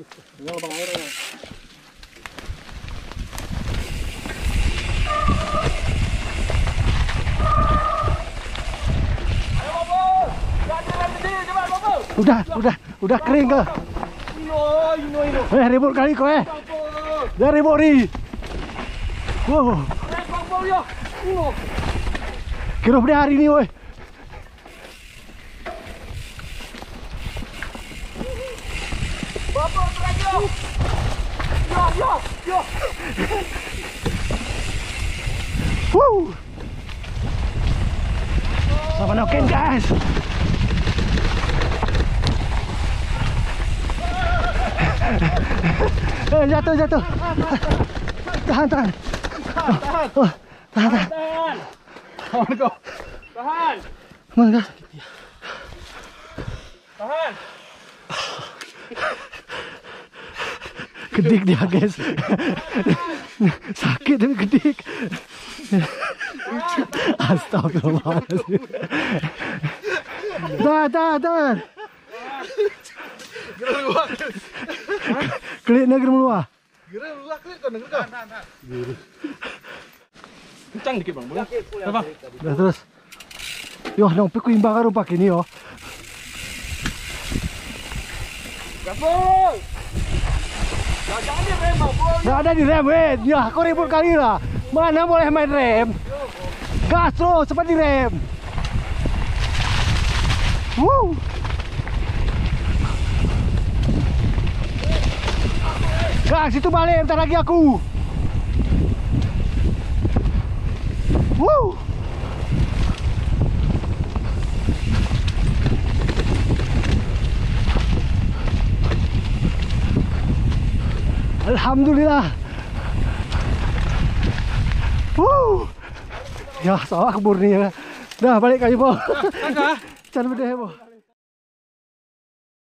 Tinggal lubang airnya. Udah kering ke? Ribut kali kau Dia ribut ni. Wow. Kira pada hari ni weh. Bapa terakhir. Yo. Woo. Sama noken guys. Jatuh. Tahan. Tahan. Kawan kau. Tahan. Mana? Tahan. Gedik dia guys. Sakit tapi gedik. Astagfirullahaladzim. Tahan. Kelik nak kena meluah. Klik kau dengar kau. Kencang dikit bang, boleh? Apa? Dah terus. Yo, nak pergi imbang kau pakai ni yo. Gabung. Jangan di rem bang. Dah ada di rem weh. Ya, kau ribut kali lah. Mana boleh main rem? Gas terus, cepat di rem. Woo. Gas situ balik, bentar lagi aku. Woo. Alhamdulillah. Woo. Ya, sawah kebur ni ya. Dah balik kayu po. Jangan berdeh po.